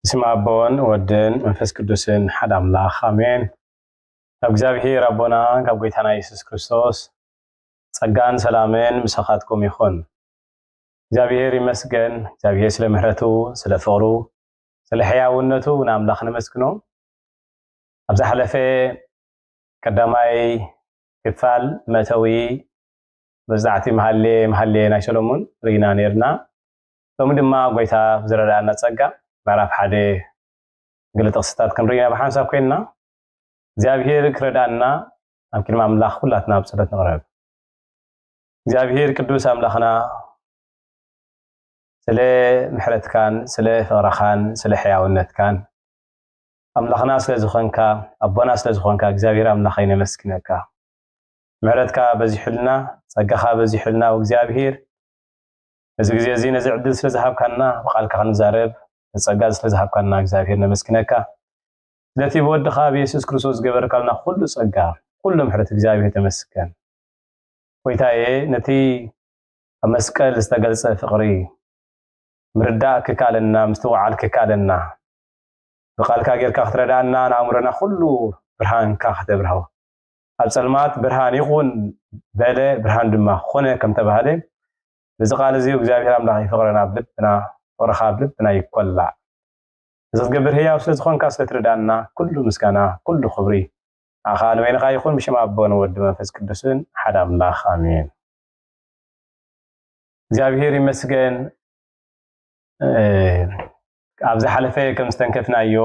اسم أبون ودن منفس قدوسن حد أملاخ آمين. እግዚአብሔር አቦና ካብ ጌታና ኢየሱስ ክርስቶስ ጸጋን ሰላምን ምስኻትኩም ይኹን። እግዚአብሔር ይመስገን። እግዚአብሔር ስለ ምህረቱ፣ ስለ ፍቅሩ፣ ስለ ሕያውነቱ ንኣምላኽ ነመስግኖ። ኣብዛ ሓለፈ ቀዳማይ ክፋል መተዊ መዛዕቲ መሃሌ ናይ ሰሎሞን ሪና ነርና። ሎሚ ድማ ጌታ ዝረዳእና ጸጋ ምዕራፍ 1 ገለ ጥቕስታት ክንሪና ብሓንሳብ ኮይንና እግዚአብሔር ክረዳና ኣብ ቅድሚ ኣምላኽ ኩላትና ብጸሎት ንቕረብ። እግዚአብሔር ቅዱስ ኣምላኽና ስለ ምሕረትካን ስለ ፍቕርኻን ስለ ሕያውነትካን ኣምላኽና ስለ ዝኾንካ ኣቦና ስለ ዝኾንካ እግዚአብሔር ኣምላኸይ ነመስግነካ። ምሕረትካ በዚሑልና ጸጋኻ በዚሑልና እግዚአብሔር እዚ ግዜ እዚ ነዚ ዕድል ስለ ዝሃብካና ብቓልካ ክንዛረብ ጸጋ ስለ ዝሃብካና እግዚአብሔር ነመስግነካ። التي بودخا بيسوس كريستوس جبرك لنا كل صقا كل محرت እግዚአብሔር ተመስገን። ወይታዬ ነቲ መስቀል ዝተገልጸ ፍቅሪ ምርዳእ ክካለና ምስተዋዓል ክካለና በቃልካ ጌርካ ክትረዳና ንኣእምሮና ኩሉ ብርሃንካ ክትብርሃው ኣብ ጸልማት ብርሃን ይኹን በለ ብርሃን ድማ ኾነ ከም ተባሃለ እዚ ቃል እዚ እግዚአብሔር ኣምላኽ ይፍቅረና ብልብና ወረኻ ብልብና ይቆላዕ زغبر هي أو سلز خون كاسلت ردانا كل مسكنا كل خبري أخان وين خا يكون مش معبون ود ما فز كدسون حدا الله آمين. እግዚአብሔር ይመስገን። ኣብዚ ሓለፈ ከም ዝተንከፍናዮ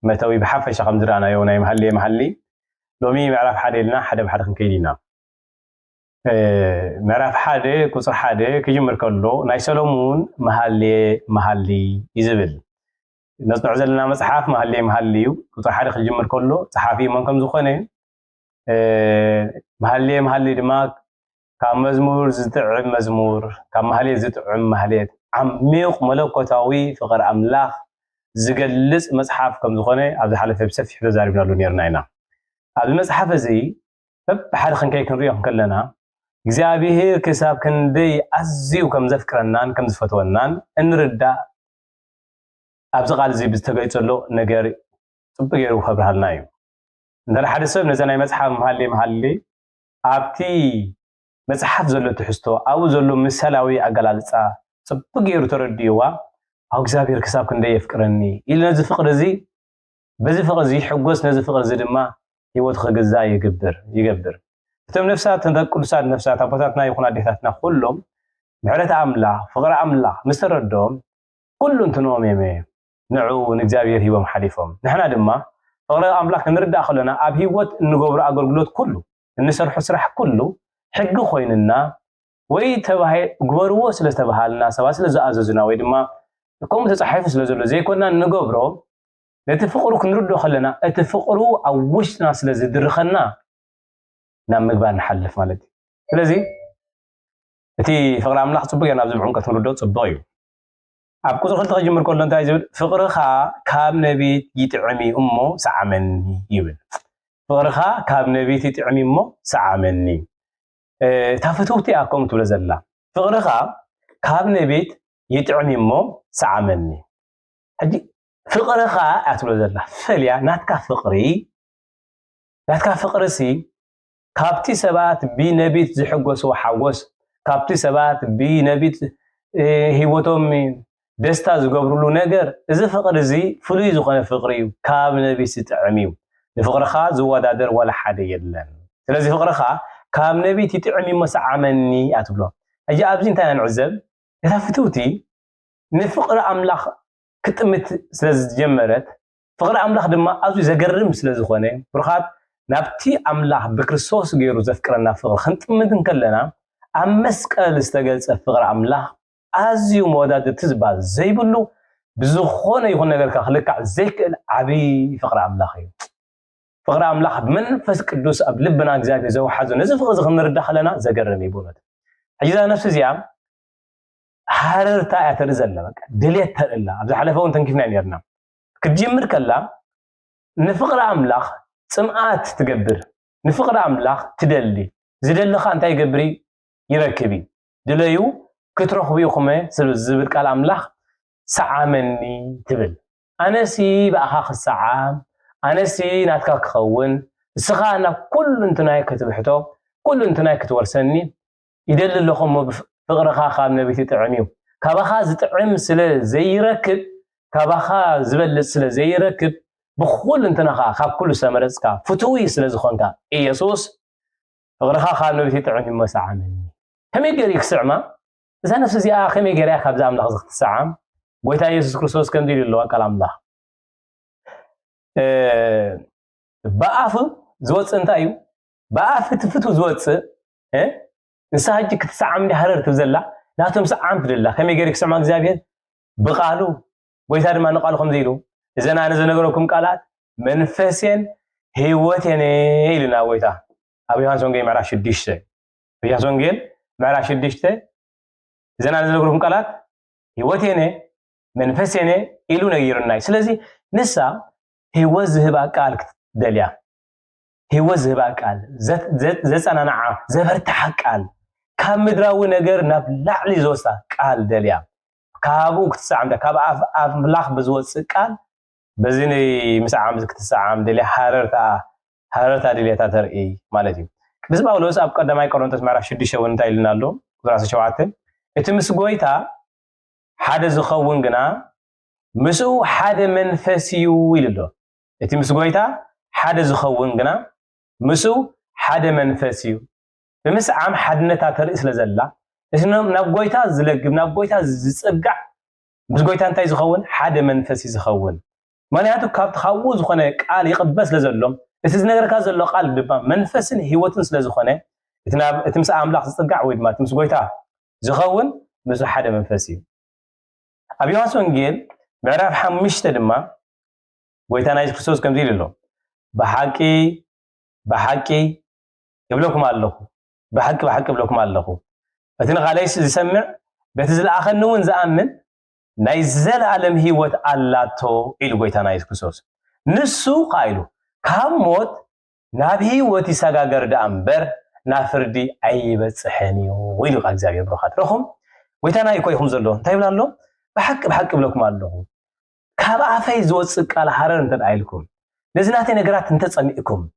መተዊ ብሓፈሻ ከም ዝራናዮ ናይ መሃሊ ሎሚ ምዕራፍ 1 ኢልና ሓደ ብሓደ ክንከይድ ኢና። ምዕራፍ 1 ቁጽር 1 ክጅምር ከሎ ናይ ሰሎሞን መሃሊ ይዝብል نصنع زلنا مصحف مهليو قطع حد خجمر كله صحافي من كم زخنه مهلي دماغ كم مزمور زتعب مزمور كم مهلي زتعب مهليت عميق ملكوتاوي فقر أملاخ زجلس مصحف كم زخنه عبد الحلف بسفح بزارب نالو نيرناينا عبد المصحف زي بحد خنكي كنريهم كلنا እግዚአብሔር كساب كندي أزيو كم زفكرنان كم زفتونان انردا ኣብዚ ቃል እዚ ብዝተገይጸሎ ነገር ጽቡቕ ገይሩ ከብርሃልና እዩ። እንደ ሓደ ሰብ ነዛ ናይ መጽሓፍ መሃሊ ኣብቲ መጽሓፍ ዘሎ ትሕዝቶ ኣብኡ ዘሎ ምሳላዊ ኣገላልጻ ጽቡቕ ገይሩ ተረዲእዋ ኣብ እግዚአብሔር ክሳብ ክንደይ የፍቅረኒ ኢሉ ነዚ ፍቅሪ እዚ በዚ ፍቅሪ እዚ ሕጎስ ነዚ ፍቅሪ እዚ ድማ ህይወት ክገዛ ይገብር። እቶም ነፍሳት ቅዱሳት ነፍሳት ኣቦታትና ይኹን ኣዴታትና ኩሎም ምሕረት ኣምላኽ ፍቅሪ ኣምላኽ ምስ ተረድኦም ኩሉ እንትንኦም ንዑ ንእግዚአብሔር ሂቦም ሓሊፎም ንሕና ድማ ፍቅሪ ኣምላኽ ክንርዳእ ከለና ኣብ ህይወት እንገብሮ ኣገልግሎት ኩሉ እንሰርሖ ስራሕ ኩሉ ሕጊ ኮይንና ወይ ተባሂ ግበርዎ ስለ ዝተባሃልና ሰባት ስለ ዝኣዘዙና ወይ ድማ ከምኡ ተጻሒፉ ስለ ዘሎ ዘይኮንና ንገብሮ ነቲ ፍቅሩ ክንርድኦ ከለና እቲ ፍቅሩ ኣብ ውሽጥና ስለ ዝድርኸና ናብ ምግባር ንሓልፍ ማለት እዩ። ስለዚ እቲ ፍቅሪ ኣምላኽ ጽቡቕ ጌርና ኣብዚ ዕምቀት ክንርድኦ ጽቡቕ እዩ። ኣብ ቁጽር 2 ክጅምር ከሎ እንታይ ዝብል ፍቅርኻ ካብ ነቢት ይጥዕሚ እሞ ሰዓመኒ ይብል። ፍቅርኻ ካብ ነቢት ይጥዕሚ እሞ ሰዓመኒ ታፍትውቲ ኣኮም ትብለ ዘላ ፍቅርኻ ካብ ነቢት ይጥዕሚ እሞ ሰዓመኒ ሕጂ ፍቅርኻ ኣትብለ ዘላ ፈልያ ናትካ ፍቅሪሲ ካብቲ ሰባት ብነቢት ዝሕጎስዎ ሓጎስ ካብቲ ሰባት ብነቢት ህይወቶም ደስታ ዝገብሩሉ ነገር እዚ ፍቅሪ እዚ ፍሉይ ዝኾነ ፍቅሪ እዩ። ካብ ነቢይ ይጥዕሚ እዩ። ንፍቅርኻ ዝወዳደር ወላ ሓደ የለን። ስለዚ ፍቅርኻ ካብ ነቢይ ይጥዕሚ እሞ ሰዓመኒ ኣትብሎ ሕጂ ኣብዚ እንታይ ንዕዘብ እታ ፍትውቲ ንፍቅሪ ኣምላኽ ክትጥምት ስለ ዝጀመረት ፍቅሪ ኣምላኽ ድማ ኣዝዩ ዘገርም ስለ ዝኾነ ብርኻት ናብቲ ኣምላኽ ብክርስቶስ ገይሩ ዘፍቅረና ፍቅሪ ክንጥምት ከለና ኣብ መስቀል ዝተገልጸ ፍቅሪ ኣምላኽ ኣዝዩ መወዳድርቲ ዝበሃል ዘይብሉ ብዝኾነ ይኹን ነገርካ ክልካዕ ዘይክእል ዓብይ ፍቅሪ ኣምላኽ እዩ። ፍቅሪ ኣምላኽ ብመንፈስ ቅዱስ ኣብ ልብና እግዚአብሔር ዘውሓዞ ነዚ ፍቅሪ እዚ ክንርዳእ ከለና ዘገርም እዩ ብእውነት። حجزا نفس زيام حررتا يترزل بقى دليت ترلا ابز حلفون تنكفنا نيرنا كتجمر كلا نفقر املاخ صمعات تقبر نفقر املاخ تدلي زدلخ انت يقبري يركبي دليو كترخبيكم زبل قال املاخ سعامني تبل انا سي باخ السعام انا سي ناتكا كخون سخانا كل انتناي كتبحتو كل انتناي كتورسني يدل لكم فقرخا خاب نبيتي تعميو كابخا زطعم سلا زيركب كابخا زبل سلا زيركب بخول انتنخا خاب كل سمرسكا فتوي سلا زخونكا يسوس فقرخا خاب نبيتي تعميو مسعامني كمي غير يسعما اذا نفس زي اخمي غير خاب زام لغزخ السعام ويتا يسوس كريستوس كم دير له كلام الله بقاف زوص انتايو بقاف تفتو زوص نساجي كتسعم لي حرر تبزلا ناتم سعام تدلا كمي غير يسمع እግዚአብሔር بقالو ويتا دما نقالكم زيلو اذا انا زنغركم قالات منفسين هيوتين يلنا ويتا ابي يوحنا وንጌል ምዕራፍ 6 ዮሐንስ ወንጌል ምዕራፍ 6 اذا انا زنغركم قالات هيوتين منفسين إلو نغيرناي ስለዚህ ንሳ ህይወት ዝህባ ቃል ደልያ ህይወት ዝህባ ቃል ዘጸናናዓ ዘበርታሕ ቃል ካብ ምድራዊ ነገር ናብ ላዕሊ ዝወሳ ቃል ደልያ ካብኡ ክትሰዓም ካብ ኣምላኽ ብዝወፅእ ቃል በዚ ምስዓም ክትሰዓም ደልያ ሓረርታ ደልያታ ተርኢ ማለት እዩ ቅዱስ ጳውሎስ ኣብ ቀዳማይ ቆሮንቶስ ምዕራፍ 6 እውን እንታይ ኢልና ኣሎ ቁጥር 17 እቲ ምስ ጎይታ ሓደ ዝኸውን ግና مسو حد منفسيو يلو اتي مسغويتا حد زخون غنا مسو حد منفسيو بمس عام حدنتا ترئس لزلا اسنو نابغويتا زلغب نابغويتا زصقع مسغويتا انتي زخون حد منفسي زخون معناتو كاب تخاو زخونه قال يقبس لزلوم اسز نغركا زلو قال دبا منفسن هيوتن سلازخونه اتمس املاح زصقع ويدما تمسغويتا زخون مسو حد منفسيو ابي يوحنا وንጌል ምዕራፍ 5 ድማ ጎይታና ኢየሱስ ክርስቶስ ከም ዲልሎ በሐቂ ይብለኩም ኣለኹ በሐቂ ይብለኩም ኣለኹ እቲ ንኻለይስ ዝሰምዕ በቲ ዝለኣኸንውን ዝኣምን ናይ ዘለዓለም ህይወት ኣላቶ ኢሉ ጎይታና ኢየሱስ ክርስቶስ ንሱ ቃይሉ ካብ ሞት ናብ ህይወት ይሰጋገር ዳ እምበር ናብ ፍርዲ ኣይበፅሕን እዩ ኢሉ ቃል እግዚአብሔር ብሩኻት ረኹም ጎይታና ይኮይኹም ዘሎ እንታይ ይብላ ኣሎ بحق بلكم الله كاب عفاي زوص قال حرر انت دايلكم نزناتي نغرات انت صميكم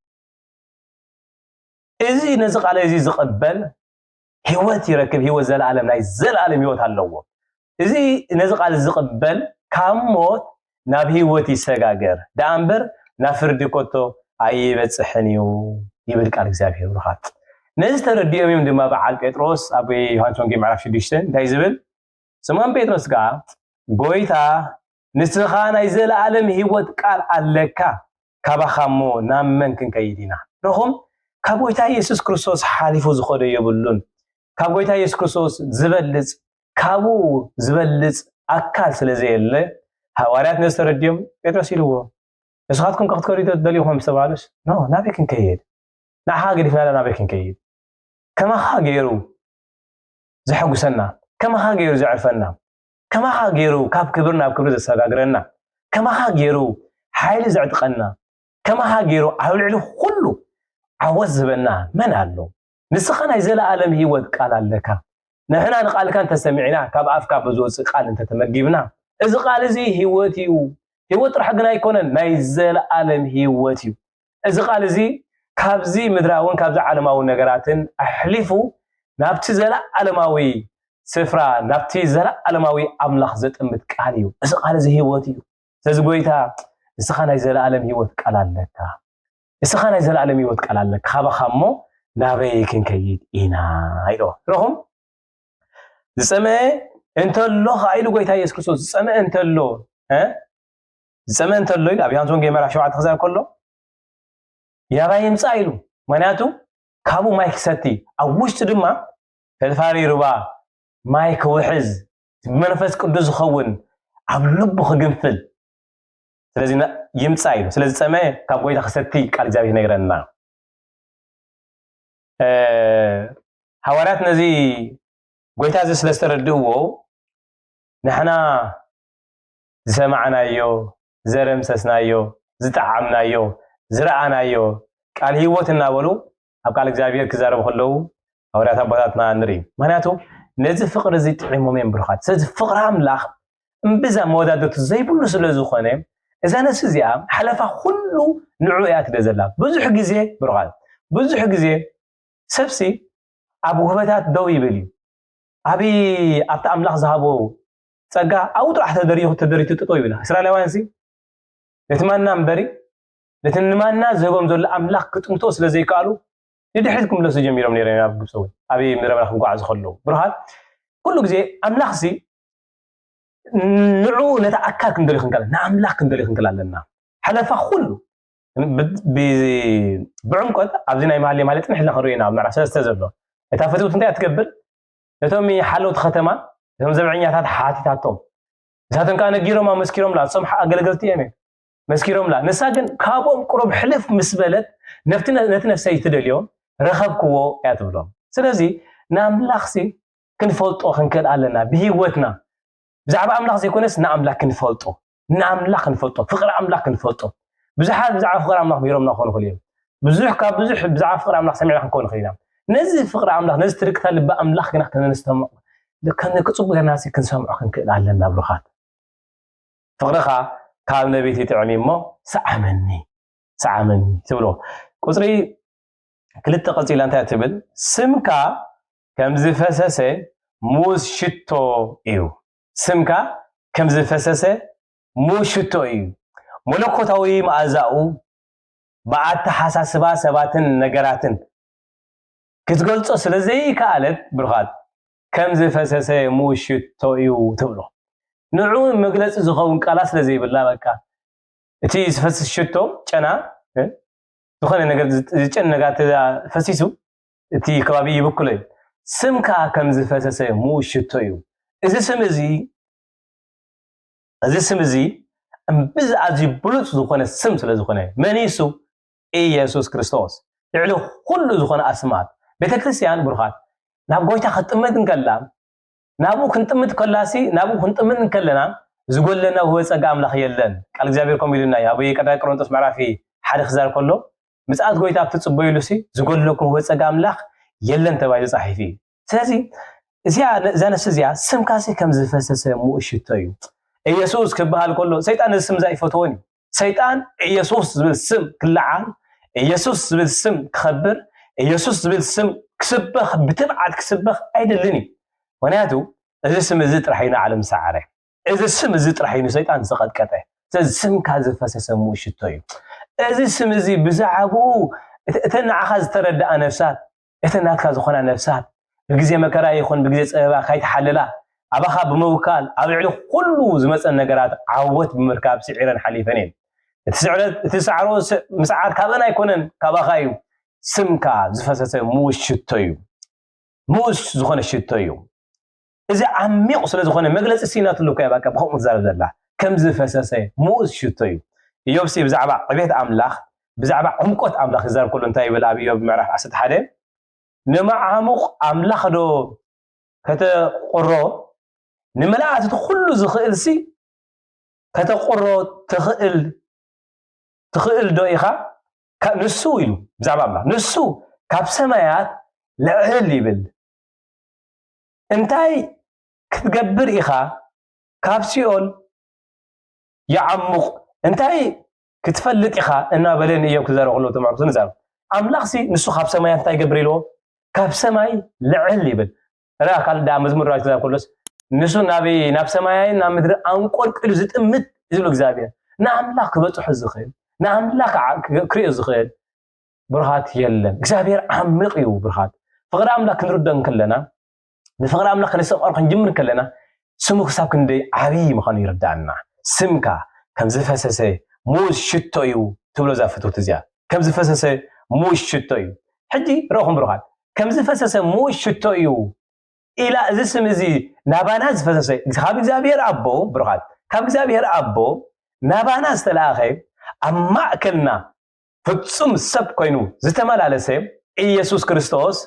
ازي نزق على ازي زقبل هيوت يركب هيوت زلعالم لاي زلعالم هيوت الله ازي نزق على زقبل كاموت ناب هيوت يسغاغر دامبر نافردي كوتو اي بصحنيو يبل قال እግዚአብሔር ብሩኻት ነዚህ ተረዲዮም ድማ በዓል ጴጥሮስ ኣብ ዮሐንስ ወንጌል ምዕራፍ 6 እንታይ ዝብል سمان بيتروس قال ጎይታ ንስኻ ናይ ዘለዓለም ህይወት ቃል ኣለካ ካባኻሞ ናመንክን ከይዲና ረኹም ካብ ጎይታ ኢየሱስ ክርስቶስ ሓሊፉ ዝኸደ የብሉን ካብ ጎይታ ኢየሱስ ክርስቶስ ካብኡ ዝበልጽ ኣካል ስለዘየለ ሐዋርያት ነስተረድዮም ጴጥሮስ ኢልዎ ንስኻትኩም ከኽትከዱ ትደልዩኹም ዝተባሃሉስ ኖ ናበይ ክንከይድ ንዓኻ ገዲፍና ናበይ ክንከይድ ከማኻ ገይሩ ዝሐጉሰና كما غيرو زعفنا كما غيرو كاب كبرنا بكبر زسغاغرنا كما غيرو حيل زعتقنا كما غيرو عولعلو كله عوزبنا من قالو نسخنا يزل عالم هيوت قال لك نحنا نقال كان تسمعنا كاب افكا بزوص قال انت تمجبنا اذا قال زي هيوتيو هيوت رحقنا يكونن ما يزل عالم هيوتيو اذا قال زي كاب زي مدراون كاب زي عالماو نغراتن احلفو نابتي زل عالماوي سفرا نبتي زرع علماوي أملاخ زت أمت كاريو إسقال زي هوتيو سزقويتا إسقال زي العالم هوت كلام لك إسقال زي العالم هوت كلام لك خابا خامو نابيكن كيد إنا هيدو رهم زسمع أنت الله عيلو قويتا يسكسو زسمع أنت الله ها زسمع أنت الله أبي هانتون جيمر عشوات خزان كله يا بايم سايلو مناتو كابو مايك ستي أوش تدمع في الفاري ربا مايك وحز منفس قدوس خون عم لب خجنفل ስለዚህ ይምጻይ ነው ስለዚህ ሰማይ ካብ ጎይታ ክሰቲ ቃል እግዚአብሔር ነግረና ሐዋርያት ነዚ ጎይታ ስለስተረድእዎ ንሕና ዝሰማዕናዮ ዘረምሰስናዮ ዝጣዓምናዮ ዝረኣናዮ ቃል ህይወት እናበሉ ኣብ ቃል እግዚአብሔር ክዛረቡ ከለዉ ሐዋርያት አባታትና ንርኢ ምክንያቱ ነዚ ፍቅሪ እዚ ጥዒሞም እዮም ብርኻት ስለዚ ፍቅሪ ኣምላኽ እምብዛ መወዳደርቱ ዘይብሉ ስለዝኾነ እዛ ነፍሲ እዚኣ ሓለፋ ኩሉ ንዑ እያ ትደዘላ ብዙሕ ግዜ ብርኻት ብዙሕ ግዜ ሰብሲ ኣብ ውህበታት ደው ይብል እዩ ኣብቲ ኣምላኽ ዝሃቦ ፀጋ ኣብኡ ጥራሕ ተደሪቱ ጥጦ ይብላ እስራኤላውያን ነቲ ማና እምበሪ ነቲ ንማና ዝህቦም ዘሎ ኣምላኽ ክጥምቶ ስለዘይከኣሉ ንድሕሪት ክምለሱ ጀሚሮም ነይሮም ኣብ ግብፅ እውን ኣብ ምድረ በዳ ክጓዓዙ ከለዉ ብርኻት ኩሉ ግዜ ኣምላኽ ንዑ ነታ ኣካል ክንደልዩ ክንከል ንኣምላኽ ክንደልዩ ክንከል ኣለና ሓለፋ ኩሉ ብዕምቆት ኣብዚ ናይ ማህሌ ማለት ንሕና ክንሪኢና ኣብ ምዕራፍ 3 ዘሎ እታ ፈትውት እንታይ ትገብር ነቶም ሓለውቲ ከተማ እቶም ዘብዐኛታት ሓቲታቶም ንሳቶም ከዓ ነጊሮም መስኪሮም ላ እሶም ኣገለገልቲ እዮም መስኪሮም ላ ንሳ ግን ካብኦም ቁሩብ ሕልፍ ምስ በለት ነቲ ነፍሰይ ትደልዮም ረኸብክዎ እያ ትብሎም ስለዚ ንኣምላኽ ክንፈልጦ ክንክእል ኣለና ብሂወትና ብዛዕባ ኣምላኽ ዘይኮነስ ንኣምላኽ ክንፈልጦ ፍቅሪ ኣምላኽ ክንፈልጦ ብዙሓት ብዛዕባ ፍቅሪ ኣምላኽ ቢሮምና ክኾኑ ይኽእሉ እዮም ብዙሕ ብዛዕባ ፍቅሪ ኣምላኽ ሰሚዕና ክንከውን ንኽእል ኢና ነዚ ፍቅሪ ኣምላኽ ነዚ ትርክታ ልቢ ኣምላኽ ግና ክነስተምዖ ክፅቡቅ ጌርና ክንሰምዖ ክንክእል ኣለና ብሩኻት ፍቅርኻ ካብ ነቢይቲ ጥዕሚ እሞ ሰዓመኒ ትብሎ ቁፅሪ 2 ቀፂላ እንታይ ትብል ስምካ ከም ዝፈሰሰ ሙስ ሽቶ እዩ ስምካ ከም ዝፈሰሰ ሙስ ሽቶ እዩ መለኮታዊ መኣዛኡ ብኣተሓሳስባ ሰባትን ነገራትን ክትገልጾ ስለዘይከኣለት ብሩኻት ከም ዝፈሰሰ ሙስ ሽቶ እዩ ትብሎ ንዑ መግለፂ ዝኸውን ቃላት ስለዘይብላ በቃ እቲ ዝፈስስ ሽቶ ጨና ዝኾነ ነገር ዝጨን ነገር ፈሲሱ እቲ ከባቢ ይብክሎ እዩ ስምካ ከም ዝፈሰሰ ሙስ ሽቶ እዩ እዚ ስም እዚ እምብዛ ኣዝዩ ብሉፅ ዝኾነ ስም ስለዝኾነ መን እሱ ኢየሱስ ክርስቶስ ልዕሊ ኩሉ ዝኾነ ኣስማት ቤተክርስትያን ብሩኻት ናብ ጎይታ ክትጥምት እንከላ ናብኡ ክንጥምት ከለና ዝጎለና ውህበ ፀጋ ኣምላኽ የለን ቃል እግዚአብሔር ከምኡ ኢሉና ኣብ ቀዳማይ ቆሮንቶስ ምዕራፍ 1 ክዛረብ ከሎ ምጽኣት ጎይታ ክትጽበይሉ ዝጎለኩም ውህበ ፀጋ ኣምላኽ የለን ተባሂሉ ጻሒፍ እዩ ስለዚ እዛ ነፍሲ እዚኣ ስምካ ከም ዝፈሰሰ ሙኡሽ ሽቶ እዩ ኢየሱስ ክበሃል ከሎ ሰይጣን እዚ ስም ዘይፈትዎን ሰይጣን ኢየሱስ ዝብል ስም ክለዓል ኢየሱስ ዝብል ስም ክኸብር ኢየሱስ ዝብል ስም ክስበኽ ብትብዓት ክስበኽ ኣይደልን እዩ ምክንያቱ እዚ ስም እዚ ጥራሕ እዩ ንዓለም ሰዓረ እዚ ስም እዚ ጥራሕ እዩ ሰይጣን ዝቐጥቀጠ ስለዚ ስምካ ዝፈሰሰ ሙኡሽ ሽቶ እዩ እዚ ስም እዚ ብዛዕባኡ እተን ንዓኻ ዝተረዳኣ ነፍሳት እተን ናትካ ዝኾና ነፍሳት ብግዜ መከራ ይኹን ብግዜ ፀበባ ካይተሓልላ ኣባኻ ብምውካል ኣብ ልዕሊ ኩሉ ዝመፀን ነገራት ዓወት ብምርካብ ስዒረን ሓሊፈን እየን እቲ ሳዕሮ ምስዓር ካብን ኣይኮነን ካባኻ እዩ ስምካ ዝፈሰሰ ሙኡሽ ሽቶ እዩ ሙኡሽ ዝኾነ ሽቶ እዩ እዚ ዓሚቕ ስለ ዝኾነ መግለፂ ሲናትሉ እኮ በቃ ብኸምኡ ትዛረብ ዘላ ከም ዝፈሰሰ ሙኡሽ ሽቶ እዩ ኢዮብ ብዛዕባ ዕቤት ኣምላኽ ብዛዕባ ዕምቆት ኣምላኽ ይዛረብ ከሎ እንታይ ይብል ኣብ ኢዮብ ምዕራፍ 11 ንመዓሙቕ ኣምላኽ ዶ ከተቆሮ ንመላእክቲ ኩሉ ዝኽእል ከተቆሮ ትኽእል ዶ ኢኻ ንሱ ኢሉ ብዛዕባ ኣምላኽ ንሱ ካብ ሰማያት ልዕል ይብል እንታይ ክትገብር ኢኻ ካብ ሲኦል ይዓሙቕ እንታይ ክትፈልጥ ኢኻ እናበለን እዮም ክዛረብ ከሎ ተማዕርቱ ንዛረብ ኣምላኽ ንሱ ካብ ሰማያት እንታይ ይገብር ኢልዎ ካብ ሰማይ ልዕል ይብል ራ ካልዳ መዝሙር ራይ ክዛረብ ከሎስ ንሱ ናብ ሰማያይን ናብ ምድሪ አንቆልቅሉ ዝጥምት ዝብሉ እግዚአብሔር ንኣምላኽ ክበፅሑ ዝኽእል ንኣምላኽ ክሪኦ ዝኽእል ብርሃት የለን እግዚአብሔር ዓሚቕ እዩ ብርሃት ፍቅሪ ኣምላኽ ክንርዳእ ከለና ንፍቅሪ ኣምላኽ ክንሰምዖ ክንጅምር ከለና ስሙ ክሳብ ክንደይ ዓብይ ምዃኑ ይርዳእና ስምካ ከም ዝፈሰሰ ሙኡሽ ሽቶ እዩ ትብሎ ዛፍትውት እዚኣ ከም ዝፈሰሰ ሙኡሽ ሽቶ እዩ ሕጂ ረኹም ብርሃት ከም ዝፈሰሰ ሙኡሽ ሽቶ እዩ ኢላ እዚ ስም እዚ ናባና ዝፈሰሰ ካብ እግዚአብሔር ኣቦ ብርኻት ካብ እግዚአብሔር ኣቦ ናባና ዝተላኣኸ ኣብ ማእከልና ፍጹም ሰብ ኮይኑ ዝተመላለሰ ኢየሱስ ክርስቶስ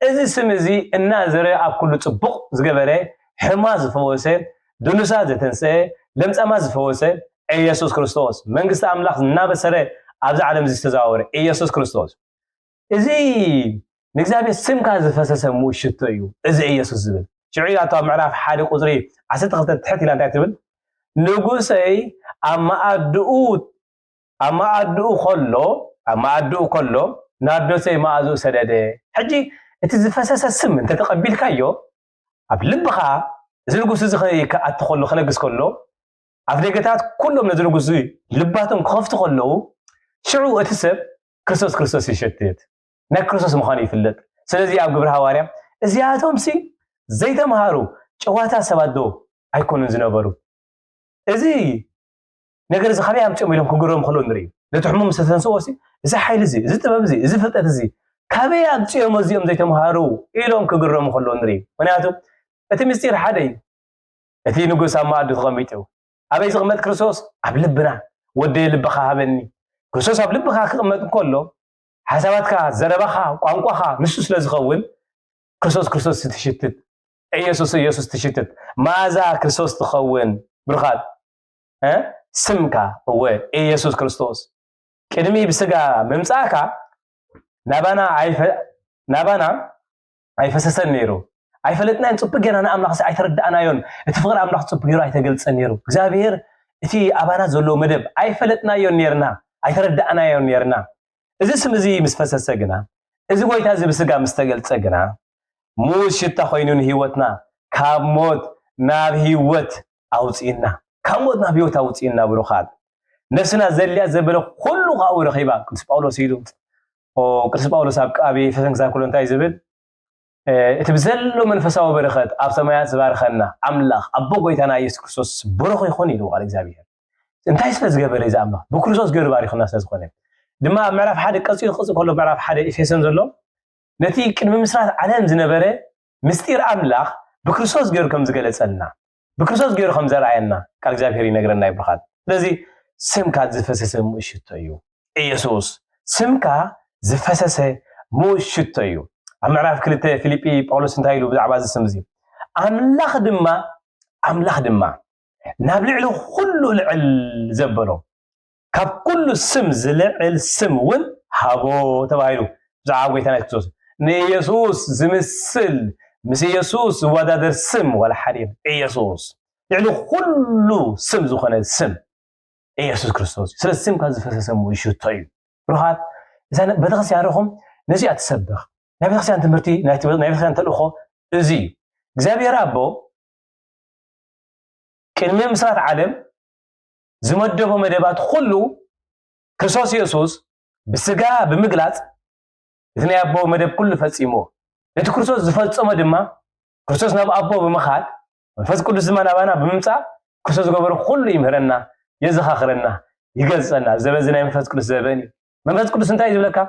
እዚ ስም እዚ እናዘረ ኣብ ኩሉ ጽቡቕ ዝገበረ ሕማ ዝፈወሰ ድኑሳ ዘተንሰአ ለምጻማ ዝፈወሰ ኢየሱስ ክርስቶስ መንግስቲ ኣምላኽ እናበሰረ ኣብዚ ዓለም ዝተዛወረ ኢየሱስ ክርስቶስ እዚ ንእግዚአብሔር ስምካ ዝፈሰሰ ሙሽቶ እዩ እዚ ኢየሱስ ዝብል ሽዑ ኣቶ ምዕራፍ 1 ቁጽሪ 12 ትሕት ኢላ እንታይ ትብል ንጉሰይ ኣብ ማኣድኡ ከሎ ናርዶሰይ ማኣዙ ሰደደ ሕጂ እቲ ዝፈሰሰ ስም እንተ ተቐቢልካዮ ኣብ ልብኻ እዚ ንጉስ እዚ ከኣቲ ከሎ ክለግስ ከሎ ኣብ ደገታት ኩሎም ነዚ ንጉስ ልባቶም ክኸፍቱ ከለዉ ሽዑ እቲ ሰብ ክርስቶስ ይሸትት ናይ ክርስቶስ ምዃኑ ይፍለጥ ስለዚ ኣብ ግብረ ሐዋርያ እዚኣቶም ሲ ዘይተምሃሩ ጨዋታ ሰባት ዶ ኣይኮኑን ዝነበሩ እዚ ነገር እዚ ካበይ ኣምፅኦም ኢሎም ክግረሙ ከሎ ንርኢ ነቲ ሕሙም ዝተተንስኦ ሲ እዚ ሓይሊ እዚ እዚ ጥበብ እዚ እዚ ፍልጠት እዚ ካበይ ኣምፅኦም እዚኦም ዘይተምሃሩ ኢሎም ክግረሙ ከሎ ንርኢ ምክንያቱ እቲ ምስጢር ሓደ እዩ እቲ ንጉስ ኣብ ማኣዱ ተቐሚጡ ኣበይ ዝቕመጥ ክርስቶስ ኣብ ልብና ወደይ ልብኻ ሃበኒ ክርስቶስ ኣብ ልብኻ ክቕመጥ ከሎ ሓሳባትካ ዘረባኻ ቋንቋኻ ንሱ ስለ ዝኸውን ክርስቶስ ትሽትት ኢየሱስ ትሽትት ማዛ ክርስቶስ ትኸውን ብርኻት ስምካ እወ ኢየሱስ ክርስቶስ ቅድሚ ብስጋ ምምጻእካ ናባና ኣይፈሰሰን ነይሩ ኣይፈለጥናን ጽቡቕ ጌርና ንኣምላኽ ኣይተረዳእናዮን እቲ ፍቕሪ ኣምላኽ ጽቡቕ ጌሩ ኣይተገልጸን ነይሩ እግዚአብሔር እቲ ኣባና ዘሎ መደብ ኣይፈለጥናዮን ነርና ኣይተረዳእናዮን ነርና እዚ ስም እዚ ምስ ፈሰሰ ግና እዚ ጎይታ እዚ ብስጋ ምስ ተገልጸ ግና ሙስ ሽታ ኮይኑን ህይወትና ካብ ሞት ናብ ህይወት ኣውፂና ካብ ሞት ናብ ህይወት ኣውፂና ብሩኻት ነፍስና ዘልያ ዘበለ ኩሉ ካብኡ ረኺባ ቅዱስ ጳውሎስ ኢሉ ቅዱስ ጳውሎስ ኣብ ኤፌሶን ክሳብ ኩሉ እንታይ ዝብል እቲ ብዘሎ መንፈሳዊ በረኸት ኣብ ሰማያት ዝባርኸና ኣምላኽ ኣቦ ጎይታና ኢየሱስ ክርስቶስ ብሩኽ ይኹን ኢሉ ቃል እግዚአብሔር እንታይ ስለ ዝገበረ እዚ ኣምላኽ ብክርስቶስ ገይሩ ባሪኹና ስለ ዝኾነ ድማ ምዕራፍ 1 ቀፂሉ ክጽእ ከሎ ምዕራፍ 1 ኤፌሶን ዘሎ ነቲ ቅድሚ ምስራት ዓለም ዝነበረ ምስጢር ኣምላኽ ብክርስቶስ ገይሩ ከም ዝገለጸልና ብክርስቶስ ገይሩ ከም ዘርአየና ቃል እግዚአብሔር ይነግረና ይብርኻት ስለዚ ስምካ ዝፈሰሰ ሙሽቶ እዩ ኢየሱስ ስምካ ዝፈሰሰ ሙሽቶ እዩ ኣብ ምዕራፍ 2 ፊልጵ ጳውሎስ እንታይ ኢሉ ብዛዕባ እዚ ስም እዚ ኣምላኽ ድማ ናብ ልዕሊ ኩሉ ልዕል ዘበሎ ካብ ኩሉ ስም ዝልዕል ስም እውን ሃቦ ተባሂሉ ብዛዕባ ጎይታና ክርስቶስ ንኢየሱስ ዝምስል ምስ ኢየሱስ ዝወዳደር ስም ወላ ሓደ ኢየሱስ ልዕሊ ኩሉ ስም ዝኾነ ስም ኢየሱስ ክርስቶስ ስለዚ ስምካ ዝፈሰሰ ሙሽቶ እዩ ብሩኻት እዛ ቤተክርስትያን ረኹም ነዚኣ ትሰብኽ ናይ ቤተክርስትያን ትምህርቲ ናይ ቤተክርስትያን ተልእኾ እዚ እግዚአብሔር ኣቦ ቅድሚ ምስራት ዓለም ዝመደቦ መደባት ኩሉ ክርስቶስ ኢየሱስ ብስጋ ብምግላጽ እቲ ናይ ኣቦ መደብ ኩሉ ፈጺሞ ነቲ ክርስቶስ ዝፈጸሞ ድማ ክርስቶስ ናብ ኣቦ ብምኻድ መንፈስ ቅዱስ ድማ ናባና ብምምጻእ ክርስቶስ ዝገበሮ ኩሉ ይምህረና የዘኻኽረና ይገልጸና ዘበዚ ናይ መንፈስ ቅዱስ ዘበኒ መንፈስ ቅዱስ እንታይ ዝብለካ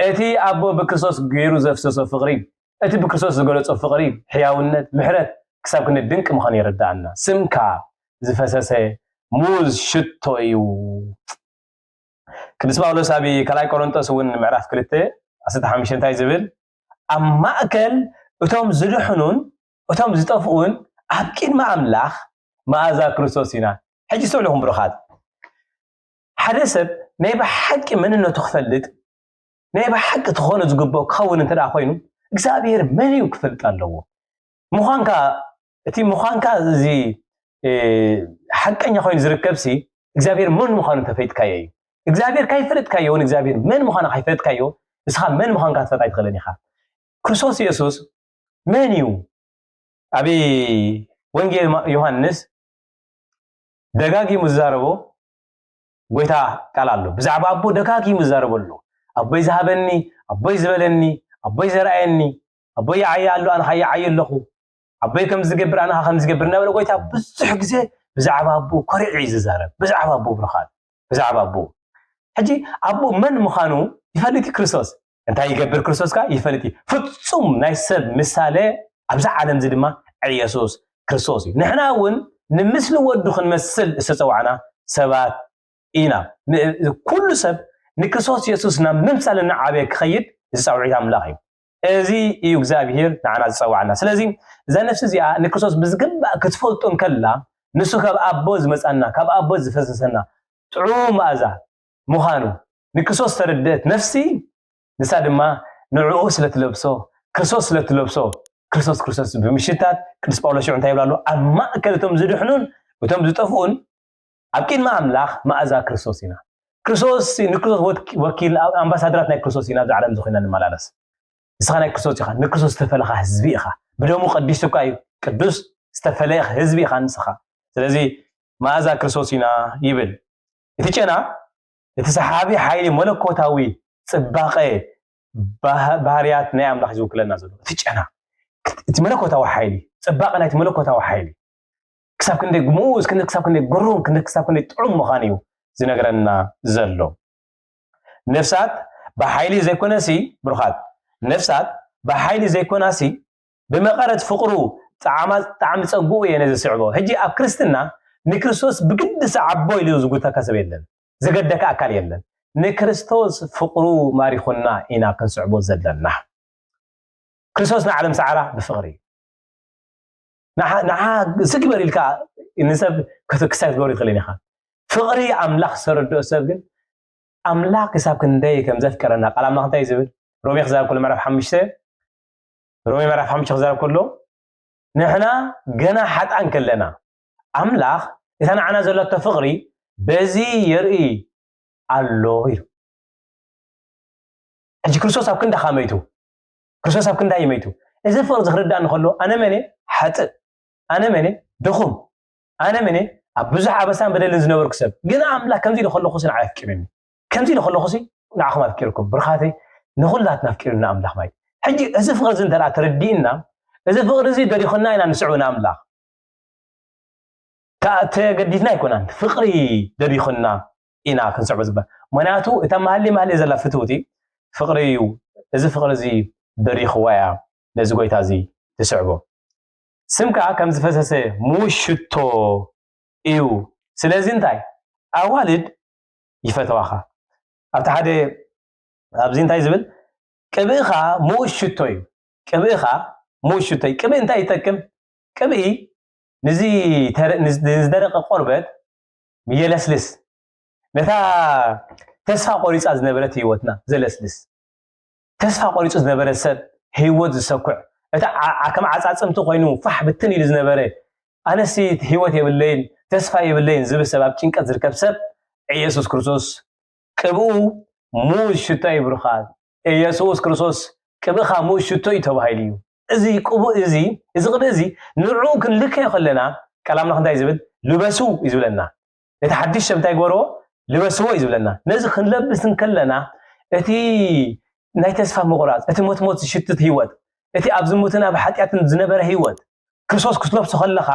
እቲ ኣቦ ብክርስቶስ ገይሩ ዘፍሰሶ ፍቕሪ እቲ ብክርስቶስ ዝገለጾ ፍቕሪ ሕያውነት ምሕረት ክሳብ ክነ ድንቂ ምዃኑ የረዳእና ስምካ ዝፈሰሰ ሙዝ ሽቶ እዩ ቅዱስ ጳውሎስ ኣብ ካልኣይ ቆሮንጦስ እውን ምዕራፍ 2:15 እንታይ ዝብል ኣብ ማእከል እቶም ዝድሕኑን እቶም ዝጠፍኡን ኣብ ቅድሚ ኣምላኽ መኣዛ ክርስቶስ ኢና ሕጂ ዝተውለኹም ብሩኻት ሓደ ሰብ ናይ ብሓቂ መንነቱ ክፈልጥ ናይ ብሓቂ ትኾነ ዝግብኦ ክኸውን እንተ ደኣ ኮይኑ እግዚአብሔር መን እዩ ክፈልጥ ኣለዎ ምዃንካ እቲ ምዃንካ እዚ ሓቀኛ ኮይኑ ዝርከብሲ እግዚአብሔር መን ምዃኑ ተፈይጥካዮ እዩ እግዚአብሔር ካይፈለጥካዮ እግዚአብሔር መን ምዃኑ ካይፈለጥካዮ እስኻ መን ምዃንካ ትፈልጥ ኣይትኽእልን ኢኻ ክርስቶስ ኢየሱስ መን እዩ ኣብ ወንጌል ዮሐንስ ደጋጊሙ ዝዛረቦ ጎይታ ቃል ኣሎ ብዛዕባ ኣቦ ደጋጊሙ ዝዛረበሉ ኣቦይ ዝሃበኒ ኣቦይ ዝበለኒ ኣቦይ ዘርአየኒ ኣቦይ ይዓየ ኣሎ ኣነ ከይዓየ ኣለኹ ኣቦይ ከም ዝገብር ኣነ ከም ዝገብር ነበረ ጎይታ ብዙሕ ግዜ ብዛዕባ ኣቦ ኮሪዕ እዩ ዝዛረብ ብዛዕባ ኣቦ ብሩኻት ብዛዕባ ኣቦ ሕጂ ኣቦ መን ምዃኑ ይፈልጥ ክርስቶስ እንታይ ይገብር ክርስቶስካ ይፈልጥ ፍጹም ናይ ሰብ ምሳሌ ኣብዛ ዓለም እዚ ድማ ኢየሱስ ክርስቶስ እዩ ንሕና እውን ንምስሊ ወዱ ክንመስል ዝተፀዋዕና ሰባት ኢና ኩሉ ሰብ ንክርስቶስ ኢየሱስ ናብ ምምሳልና ዓበየ ክኸይድ ዝፃውዒት ኣምላኽ እዩ ازي ايو እግዚአብሔር نعنا ዝፀዋዕና ስለዚ እዛ ነፍሲ እዚኣ ንክርስቶስ ብዝግባእ ክትፈልጦን ከላ ንሱ ካብ ኣቦ ዝመፃና ካብ ኣቦ ዝፈሰሰና ጥዑም መኣዛ ምዃኑ ንክርስቶስ ተረድአት ነፍሲ ንሳ ድማ ንዕኡ ስለትለብሶ ክርስቶስ ስለትለብሶ ክርስቶስ ብምሽታት ቅዱስ ጳውሎስ እንታይ ይብላሉ ኣብ ማእከል እቶም ዝድሕኑን እቶም ዝጠፍኡን ኣብ ቅድሚ ኣምላኽ መኣዛ ክርስቶስ ኢና ክርስቶስ ንክርስቶስ ወኪል ኣምባሳደራት ናይ ክርስቶስ ኢና ብዛዕለም ዝኾይና ንመላለስ ንስኻ ናይ ክርስቶስ ኢኻ ንክርስቶስ ዝተፈለኻ ህዝቢ ኢኻ ብደሙ ቀዲስካ እዩ ቅዱስ ዝተፈለየኽ ህዝቢ ኢኻ ንስኻ ስለዚ መኣዛ ክርስቶስ ኢና ይብል እቲ ጨና እቲ ሰሓቢ ሓይሊ መለኮታዊ ጽባቐ ባህርያት ናይ ኣምላኽ ዝውክለና ዘሎ እቲ ጨና እቲ መለኮታዊ ሓይሊ ጽባቐ ናይቲ መለኮታዊ ሓይሊ ክሳብ ክንደይ ግሙዝ ክሳብ ክንደይ ግሩም ክሳብ ክንደይ ጥዑም ምዃኑ እዩ ዝነግረና ዘሎ ነፍሳት ብሓይሊ ዘይኮነሲ ብሩኻት ነፍሳት ብሓይሊ ዘይኮናሲ ብመቐረት ፍቕሩ ጣዕሚ ፀጉኡ እየ ነዚ ስዕቦ ሕጂ ኣብ ክርስትና ንክርስቶስ ብግድስ ዓቦ ኢሉ ዝጉተካ ሰብ የለን ዘገደካ ኣካል የለን ንክርስቶስ ፍቕሩ ማሪኹና ኢና ክንስዕቦ ዘለና ክርስቶስ ንዓለም ሰዓራ ብፍቕሪ ንዓ ስግበር ኢልካ ንሰብ ክሳብ ክትገብሩ ይኽእል ኢኻ ፍቕሪ ኣምላኽ ዝረድኦ ሰብ ግን ኣምላኽ ክሳብ ክንደይ ከም ዘፍቀረና ቃል ኣምላኽ እንታይ ዝብል ሮሜ ክዛረብ ከሎ ምዕራፍ 5 ሮሜ ምዕራፍ 5 ክዛረብ ከሎ ንሕና ገና ሓጣን ከለና ኣምላኽ እታ ንዓና ዘለቶ ፍቕሪ በዚ የርኢ ኣሎ ኢሉ ሕጂ ክርስቶስ ኣብ ክንዳ ኻመይቱ ክርስቶስ ኣብ ክንዳ ይመይቱ እዚ ፍቕሪ ዝኽርዳእኒ ከሎ ኣነ መነ ሓጥእ ኣነ መነ ድኹም ኣነ መነ ኣብ ብዙሕ ኣበሳን በደልን ዝነበርኩ ሰብ ግን ኣምላኽ ከምዚ ኢሉ ከለኹሲ ንዓይ ኣፍቂሩኒ ከምዚ ኢሉ ከለኹሲ ንዓኹም ኣፍቂርኩም ብርኻተይ ንኹላትና ኣፍቂሩና ኣምላኽ ማለት ሕጂ እዚ ፍቕሪ እዚ እንተደኣ ተረዲእና እዚ ፍቕሪ እዚ ደሪኹና ኢና ንስዕቡ ንኣምላኽ ተገዲድና ኣይኮናን ፍቕሪ ደሪኹና ኢና ክንስዕቡ ዝግባእ ምክንያቱ እታ ማሃሊ ዘላ ፍትውቲ ፍቕሪ እዩ እዚ ፍቕሪ እዚ ደሪኽዋ እያ ነዚ ጎይታ እዚ ትስዕቦ ስምካ ከም ዝፈሰሰ ሙሽቶ እዩ ስለዚ እንታይ ኣዋልድ ይፈተዋኻ ኣብቲ ሓደ ኣብዚ እንታይ ዝብል ቅብእኻ ሙሽቶ እዩ ቅብእኻ ሙሽቶ እዩ ቅብእ እንታይ ይጠቅም ቅብእ ንዝደረቀ ቆርበት የለስልስ ነታ ተስፋ ቆሪፃ ዝነበረት ህይወትና ዘለስልስ ተስፋ ቆሪፁ ዝነበረ ሰብ ህይወት ዝሰኩዕ እታ ከም ዓፃፅምቲ ኮይኑ ፋሕ ብትን ኢሉ ዝነበረ ኣነሲ ህይወት የብለይን ተስፋ የብለይን ዝብል ሰብ ኣብ ጭንቀት ዝርከብ ሰብ ኢየሱስ ክርስቶስ ቅብኡ ሙሽቶ እዩ ብሩኻት ኢየሱስ ክርስቶስ ቅብእኻ ሙሽቶ እዩ ተባሂሉ እዩ እዚ ቅብኡ እዚ ቅብእ እዚ ንዕኡ ክንልከዮ ከለና ቃል ኣምላኽ እንታይ ዝብል ልበሱ እዩ ዝብለና እቲ ሓድሽ ሰብ እንታይ ገበርዎ ልበስዎ እዩ ዝብለና ነዚ ክንለብስ ከለና እቲ ናይ ተስፋ ምቑራፅ እቲ ሞትሞት ዝሽትት ህይወት እቲ ኣብ ዝሙትን ኣብ ሓጢኣትን ዝነበረ ህይወት ክርስቶስ ክትለብሶ ከለኻ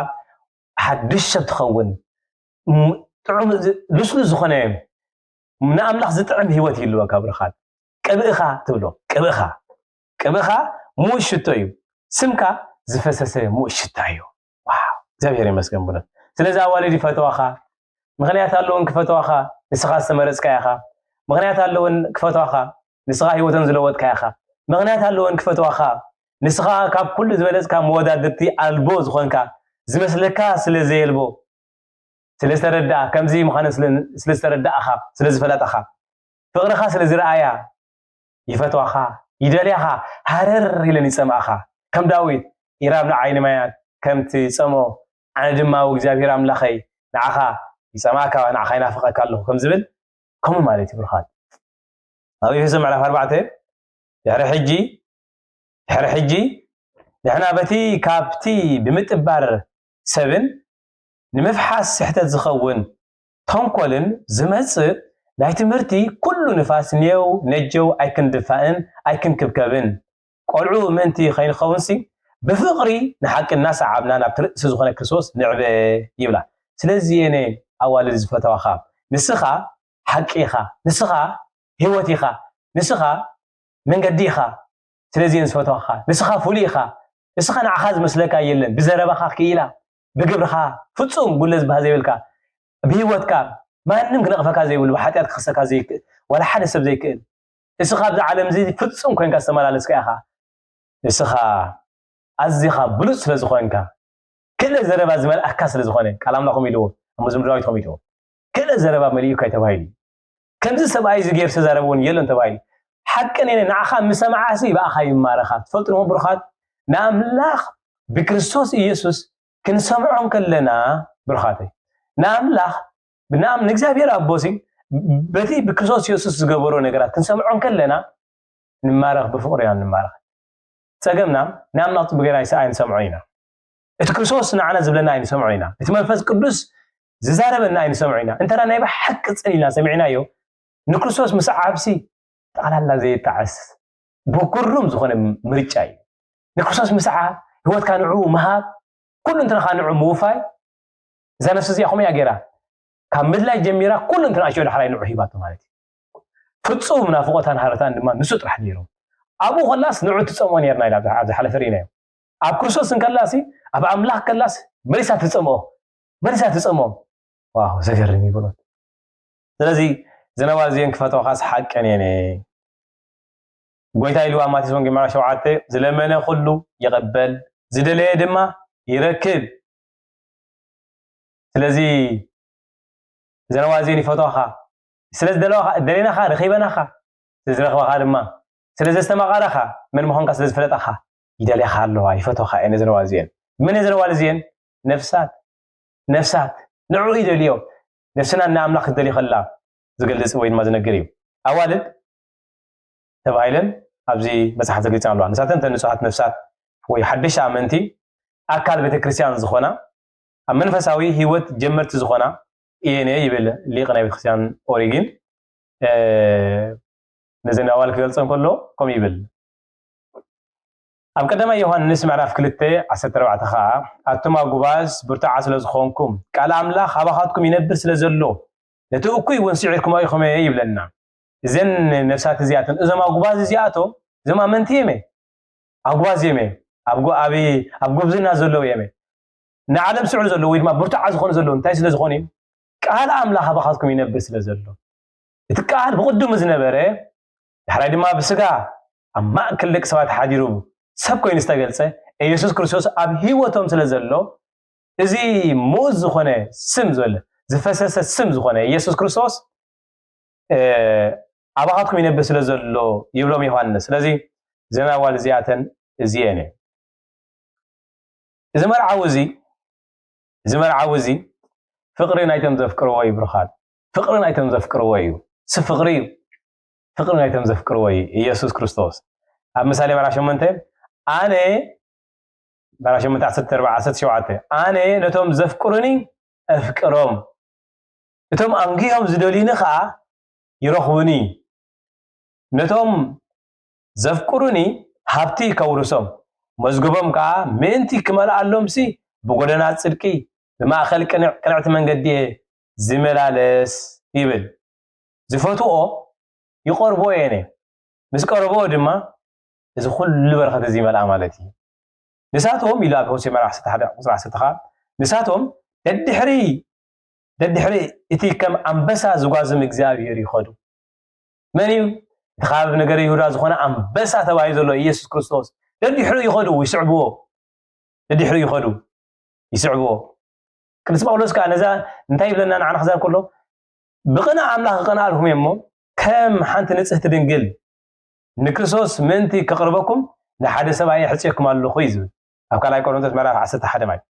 ሓድሽ ሰብ ትኸውን ጥዑም ልስሉስ ዝኾነ ንኣምላኽ ዝጥዕም ህይወት ይህልወካ ብሩኻት ቅብእኻ ትብሎ ቅብእኻ ሙሽቶ እዩ ስምካ ዝፈሰሰ ሙሽታ እዩ ዋው እግዚአብሔር ይመስገን ብሎ ስለዚ ኣዋልድ ይፈተዋኻ ምክንያት ኣለውን ክፈተዋኻ ንስኻ ዝተመረፅካ ኢኻ ምክንያት ኣለውን ክፈተዋኻ ንስኻ ህይወትን ዝለወጥካ ኢኻ ምክንያት ኣለውን ክፈተዋኻ ንስኻ ካብ ኩሉ ዝበለፅካ መወዳድርቲ ኣልቦ ዝኾንካ ዝመስለካ ስለዘየልቦ ስለዝተረዳእ ከምዚ ምዃነ ስለዝተረዳእኻ ስለዝፈለጠኻ ፍቕርኻ ስለዝረኣያ ይፈትዋኻ ይደልያኻ ሃረር ኢለን ይፀምኣኻ ከም ዳዊት ኢራብ ንዓይኒ ማያት ከምቲ ፀሞ ኣነ ድማ እግዚኣብሔር ኣምላኸይ ንዓኻ ይፀምኣካ ንዓኻ ይናፍቐካ ኣለኹ ከም ዝብል ከምኡ ማለት እዩ ብሩኻት ኣብ ኤፌሶን ምዕራፍ 4 ድሕሪ ሕጂ ንሕና በቲ ካብቲ ብምጥባር ሰብን ንምፍሓስ ስሕተት ዝኸውን ተንኮልን ዝመፅእ ናይ ትምህርቲ ኩሉ ንፋስ ኔው ነጀው ኣይክንድፋእን ኣይክንክብከብን ቆልዑ ምንቲ ከይንኸውንሲ ብፍቕሪ ንሓቂ እናሰዓብና ናብ ርእሲ ዝኾነ ክርስቶስ ንዕበ ይብላ ስለዚ የነ ኣዋልድ ዝፈተዋኻ ንስኻ ሓቂ ኢኻ ንስኻ ህይወት ኢኻ ንስኻ መንገዲ ኢኻ ስለዚ ዝፈተዋኻ ንስኻ ፍሉይ ኢኻ ንስኻ ንዓኻ ዝመስለካ የለን ብዘረባኻ ክኢላ ብግብርኻ ፍጹም ጉለ ዝበሃል ዘይብልካ ብህይወትካ ማንም ክነቕፈካ ዘይብሉ ብሓጢኣት ክኽሰካ ዘይክእል ወላ ሓደ ሰብ ዘይክእል እስኻ ኣብዚ ዓለም እዚ ፍጹም ኮይንካ ዝተመላለስካ ኢኻ نسخة أزيخا بلوس لزخوانكا كل زربا زمال أكاس لزخواني كلام لكم يلو أمزم رايتهم يلو كل زربا مليو كاي تبايلي كم زي سبعي زغير سزربون يلون تبايلي حقا نعخا مسمعاسي بأخا يمارخات فلتنهم برخات ناملاخ بكريستوس إيسوس كنسمعهم كلنا برخاتي ناملاخ بنام نجزابير أبوسي بتي بكريستوس إيسوس زغبرو نغرات كنسمعهم كلنا نمارخ بفقر يعني نمارخ تسقمنا نام نطب بغير عين سمعينا اتكريستوس نعنا زبلنا عين سمعينا اتمنفس قدوس ززاربنا عين سمعينا انت رانا يبا حق صنينا سمعنا يو نكريستوس مسعابسي على الله زي تعس بكرم زخونه مريچاي نكريستوس مسعا هو كان عو مهاب كل انت خان عو موفاي اذا نفس زي اخوم يا غيرا كمد لا جميرا كل انت اشو دحراي نعو هيبات مالتي فصوم منافقتان حرتان دما نسو طرح نيرو ابو خلاص نعو تصمون يرنا الى عبد حلفرينا اب كريستوس كلاسي اب املاح كلاس مريسا تصمو واو زغرني يقولون ስለዚህ زنوال زين كفتو خاص حق يعني ጎይታ ኢሉ ማቴዎስ ወንጌል ምዕራፍ 7 ዝለመነ ሁሉ ይቀበል ዝደለየ ድማ ይረክብ ስለዚህ زنوال زين ይፈቶኻ ስለዚ ደለናኻ ረኺበናኻ ዝረኸበኻ ድማ ስለዚ ዝተማቓረኻ ምን ምኾንካ ስለዚ ፈለጣኻ ይደለኻ ኣለዋ ይፈቶኻ እነ زنوال زين ምን زنوال زين ነፍሳት ንዑ ይደልዮ ነፍስና ንኣምላኽ ክደልዩ ከላ ዝገልጽ ወይ ድማ ዝነገር እዩ ኣዋልድ ተባይለን ኣብዚ መጽሓፍ ዝገልጽ ኣለዋ ንሳተን ተንጹሃት ነፍሳት ወይ ሓድሽ ኣመንቲ ኣካል ቤተክርስትያን ዝኾና ኣብ መንፈሳዊ ህይወት ጀመርቲ ዝኾና እየነ ይብል ሊቅ ናይ ቤተክርስትያን ኦሪጊን ነዘን ኣዋል ክገልጽን ከሎ ከም ይብል ኣብ ቀዳማይ ዮሐንስ ምዕራፍ 2:14 ኸዓ ኣቱም ኣጉባዝ ብርቱዓት ስለ ዝኾንኩም ቃል ኣምላኽ ኣባኻትኩም ይነብር ስለ ዘሎ ነቲ እኩይ ወንሲዕርኩም ኣይኹም ይብለና እዘን ነፍሳት እዚኣተን እዞም ኣጉባዝ እዚኣቶም እዞም ኣመንቲ የመ ኣጉባዝ የመ ኣብ ጉብዝና ዘለው የመ ንዓለም ስዑል ዘለው ወይ ድማ ብርቱዓት ዝኾኑ ዘለው እንታይ ስለ ዝኾኑ ቃል ኣምላኽ ኣባኻትኩም ይነብር ስለ ዘሎ እቲ ቃል ብቅዱም ዝነበረ ድሕራይ ድማ ብስጋ ኣብ ማእከል ደቂ ሰባት ሓዲሩ ሰብ ኮይኑ ዝተገልጸ ኢየሱስ ክርስቶስ ኣብ ህይወቶም ስለ ዘሎ እዚ ሞት ዝኾነ ስም ዘለ ዝፈሰሰ ስም ዝኾነ ኢየሱስ ክርስቶስ ኣባኻትኩም ይነብር ስለ ዘሎ ይብሎም ዮሐንስ ስለዚ ዘናዋል እዚኣተን እዚአነ እዚ መርዓዊ እዚ ፍቅሪ ናይቶም ዘፍቅርዎ እዩ ብርኻት ፍቅሪ ናይቶም ዘፍቅርዎ እዩ ፍቅሪ ናይቶም ዘፍቅርዎ እዩ ኢየሱስ ክርስቶስ ኣብ ምሳሌ ምዕራፍ 8 ኣነ ምዕራፍ 8:14 ኣነ ነቶም ዘፍቅሩኒ ኣፍቅሮም እቶም ኣንጊዮም ዝደልዩኒ ከዓ ይረኽቡኒ ነቶም ዘፍቅሩኒ ሃብቲ ከውርሶም መዝገቦም ከዓ ምእንቲ ክመልኣሎምሲ ብጎደና ጽድቂ ብማእኸል ቅንዕቲ መንገዲ ዝመላለስ ይብል ዝፈትኦ ይቆርቦ የኔ ምስ ቀርቦ ድማ እዚ ኩሉ በረኸት እዚ መልኣ ማለት እዩ ንሳቶም ኢሉ ኣብ ሆሴዕ ምዕራፍ 11:10 ንሳቶም ደድሕሪ እቲ ከም ኣንበሳ ዝጓዝም እግዚአብሔር ይኸዱ መን እዩ ካብ ነገር ይሁዳ ዝኾነ ኣንበሳ ተባሂሉ ዘሎ ኢየሱስ ክርስቶስ ደድሕሪ ይኸዱ ይስዕብዎ ቅዱስ ጳውሎስ ከዓ ነዛ እንታይ ይብለና ንዓና ክዛር ከሎ ብቕና ኣምላኽ ቅናልኩም እሞ ከም ሓንቲ ንጽሕቲ ድንግል ንክርስቶስ ምንቲ ከቅርበኩም ንሓደ ሰብኣይ ሕጽየኩም ኣለኹ ይዝብል ኣብ ካልኣይ ቆሮንቶስ ምዕራፍ 11 ማለት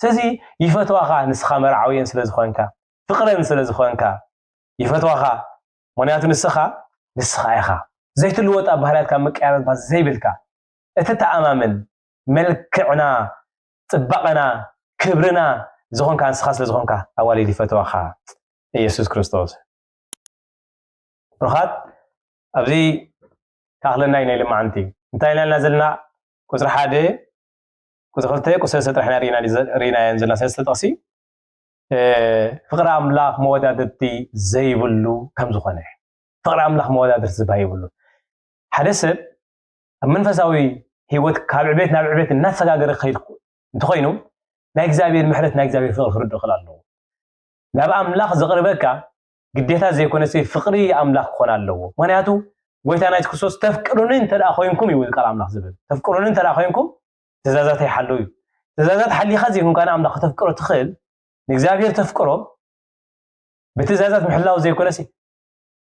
ስለዚ ይፈትዋኻ ንስኻ መርዓውየን ስለ ዝኾንካ ፍቅረን ስለ ዝኾንካ ይፈትዋኻ ምክንያቱ ንስኻ ኢኻ ዘይትልወጣ ባህርያትካ መቀያየር ዘይብልካ እተተኣማምን መልክዕና ጽባቐና ክብርና ዝኾንካ ንስኻ ስለ ዝኾንካ ኣዋሊድ ይፈትዋኻ ኢየሱስ ክርስቶስ ብርኻት ኣብዚ ካኽለና ናይ ልማዓንቲ እንታይ ኢልና ዘለና ቁፅሪ 1 ቁፅሪ 2 ቁፅሪ 3 ጥራሕና ሪና ዘለና ሰለስተ ጥቕሲ ፍቅሪ ኣምላኽ መወዳደርቲ ዘይብሉ ከም ዝኾነ ፍቅሪ ኣምላኽ መወዳደርቲ ዝባይብሉ ሓደ ሰብ ኣብ መንፈሳዊ ህይወት ካብ ዕቤት ናብ ዕቤት እናተሰጋገረ ከይድ እንትኾይኑ ናይ እግዚአብሔር ምሕረት ናይ እግዚአብሔር ፍቅሪ ክርድእ ይኽእል ኣለዎ ናብ ኣምላኽ ዘቕርበካ ግዴታ ዘይኮነ ፍቅሪ ኣምላኽ ክኾን ኣለዎ ምክንያቱ ጎይታና ኢየሱስ ክርስቶስ ተፍቅሩንን እንተ ኮይንኩም ይብል ቃል አምላኽ ዝብል ተፍቅሩንን እንተ ኮይንኩም ትእዛዛት ይሓልው ትእዛዛት ሓሊኻ ዘይኩን ካና አምላኽ ተፍቅሮ ትኽእል ንእግዚአብሔር ተፍቅሮ በትእዛዛት ምሕላው ዘይኮነስ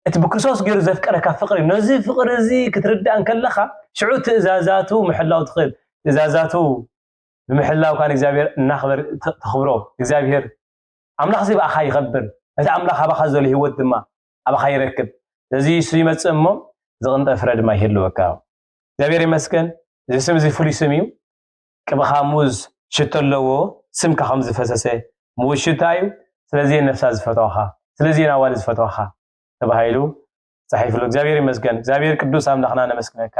እቲ ብክርስቶስ ገይሩ ዘፍቀረካ ፍቅሪ ነዚ ፍቅሪ እዚ ክትርዳእ እንከለኻ ሽዑ ትእዛዛቱ ምሕላው ትኽእል ትእዛዛቱ ብምሕላው ካን እግዚአብሔር እናኽበር ተኽብሮ እግዚአብሔር አምላኽ ዘይባኻ ይኸብር እቲ አምላኽ አባኻ ዘሎ ህይወት ድማ አባኻ ይረክብ እዚ ይመጽእ እሞ ዝቕንጠ ፍረ ድማ ይህልወካ እግዚአብሔር ይመስገን እዚ ስም እዚ ፍሉይ ስም እዩ ቅብኻ ሙዝ ሽቶ ኣለዎ ስምካ ከም ዝፈሰሰ ሙዝ ሽታ እዩ ስለዚ ነፍሳ ዝፈትዋኻ ስለዚ ናዋል ዝፈትዋኻ ተባሂሉ صحيفሉ እግዚአብሔር ይመስገን እግዚአብሔር ቅዱስ አምላኽና ነመስግነካ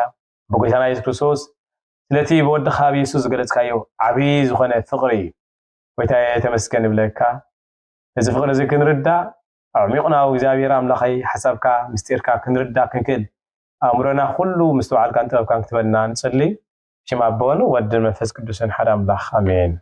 በጎይታና ኢየሱስ ክርስቶስ ስለቲ በወድኻ ኢየሱስ ዝገለጽካዮ ዓቢ ዝኾነ ፍቅሪ ጎይታዬ ተመስገን ይብለካ እዚ ፍቅሪ እዚ ክንርዳእ عميقنا وإግዚአብሔር አምላኸይ ሐሳብካ ምስጢርካ ክንርዳ ክንክል አእምሮና ሁሉ ምስተዋዕልካ እንጥበብካ ክትበልና ንጽሊ ሽም አቦን ወድን መንፈስ ቅዱስን ሓደ አምላኽ አሜን